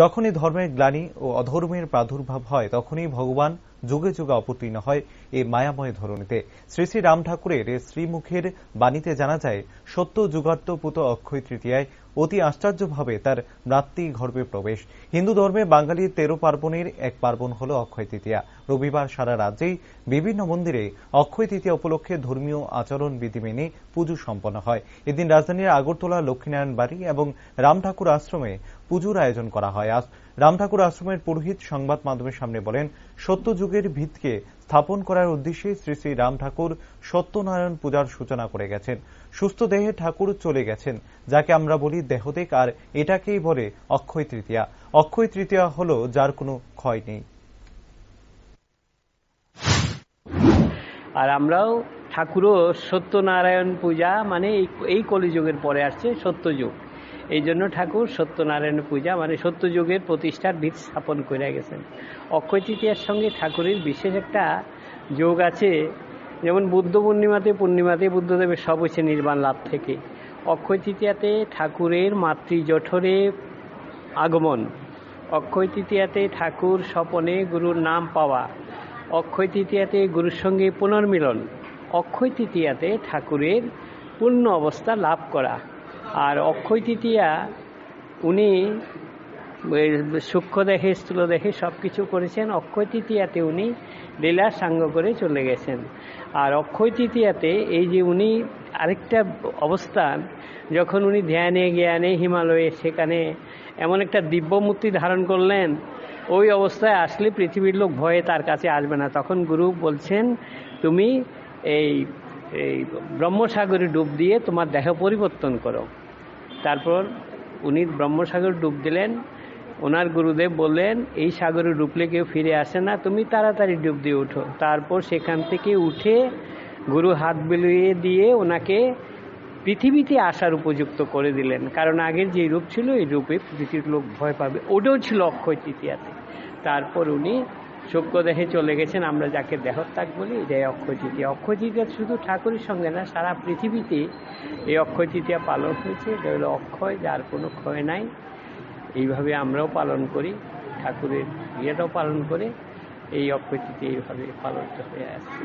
যখনই ধর্মের গ্লানি ও অধর্মের প্রাদুর্ভাব হয় তখনই ভগবান যুগে যুগে অবতীর্ণ হয় এই মায়াময় ধরণীতে। শ্রী শ্রী রাম ঠাকুরের শ্রীমুখের বাণীতে জানা যায়, সত্য যুগার্তপুত অক্ষয় তৃতীয়ায় অতি আশ্চর্যভাবে তার মাতৃগর্ভে প্রবেশ। হিন্দু ধর্মে বাঙালির 13 পার্বণের এক পার্বণ হল অক্ষয় তৃতীয়া। রবিবার সারা রাজ্যেই বিভিন্ন মন্দিরে অক্ষয় তৃতীয়া উপলক্ষে ধর্মীয় আচরণ বিধি মেনে পুজো সম্পন্ন হয়। এদিন রাজধানীর আগরতলা লক্ষ্মীনারায়ণ বাড়ি এবং রাম ঠাকুর আশ্রমে পুজোর আয়োজন করা হয়। আজ রাম ঠাকুর আশ্রমের পুরোহিত সংবাদ মাধ্যমের সামনে বলেন, সত্য যুগের ভিতকে স্থাপন করার উদ্দেশ্যে শ্রী শ্রী রাম ঠাকুর সত্যনারায়ণ পূজার সূচনা করে গেছেন। সুস্থ দেহে ঠাকুর চলে গেছেন, যাকে আমরা বলি দেহদেক, আর এটাকেই বলে অক্ষয় তৃতীয়া। অক্ষয় তৃতীয়া হল যার কোনো ক্ষয় নেই। আর আমরাও ঠাকুরও সত্যনারায়ণ পূজা মানে এই কলিযুগের পরে আসছে সত্যযুগ, এই জন্য ঠাকুর সত্যনারায়ণ পূজা মানে সত্যযুগের প্রতিষ্ঠার ভিত স্থাপন করে গেছেন। অক্ষয় তৃতীয়ার সঙ্গে ঠাকুরের বিশেষ একটা যোগ আছে। যেমন বুদ্ধ পূর্ণিমাতে বুদ্ধদেবের সব হচ্ছে নির্বাণ লাভ থেকে। অক্ষয় তৃতীয়াতে ঠাকুরের মাতৃজঠরে আগমন, অক্ষয় তৃতীয়াতে ঠাকুর স্বপনে গুরুর নাম পাওয়া, অক্ষয় তৃতীয়াতে গুরুর সঙ্গে পুনর্মিলন, অক্ষয় তৃতীয়াতে ঠাকুরের পূর্ণ অবস্থা লাভ করা। আর অক্ষয় তৃতীয়া উনি সূক্ষ্ম দেহে স্থূল দেহে সব কিছু করেছেন। অক্ষয় তৃতীয়াতে উনি লীলা সাঙ্গ করে চলে গেছেন। আর অক্ষয় তৃতীয়াতে এই যে উনি আরেকটা অবস্থান, যখন উনি ধ্যানে জ্ঞানে হিমালয়ে সেখানে এমন একটা দিব্যমূর্তি ধারণ করলেন, ওই অবস্থায় আসলে পৃথিবীর লোক ভয়ে তার কাছে আসবে না। তখন গুরু বলছেন, তুমি এই ব্রহ্মসাগরে ডুব দিয়ে তোমার দেহ পরিবর্তন করো। তারপর উনি ব্রহ্মসাগর ডুব দিলেন। ওনার গুরুদেব বললেন, এই সাগরে ডুবলে কেউ ফিরে আসে না, তুমি তাড়াতাড়ি ডুব দিয়ে উঠো। তারপর সেখান থেকে উঠে গুরু হাত বিলিয়ে দিয়ে ওনাকে পৃথিবীতে আসার উপযুক্ত করে দিলেন। কারণ আগের যে রূপ ছিল, এই রূপে পৃথিবীর লোক ভয় পাবে, ওটাও ছিল অক্ষয় তৃতীয়াতে। তারপর উনি সূক্ষ্ম দেহে চলে গেছেন, আমরা যাকে দেহত্যাগ বলি, এটাই অক্ষয় তৃতীয়া। অক্ষয় তৃতীয়া শুধু ঠাকুরের সঙ্গে না, সারা পৃথিবীতে এই অক্ষয় তৃতীয়া পালন হয়েছে। এটা হলো অক্ষয়, যার কোনো ক্ষয় নাই। এইভাবে আমরাও পালন করি, ঠাকুরের ইয়েটাও পালন করে এই অক্ষয় তৃতীয়া এইভাবে পালন হয়ে আসছে।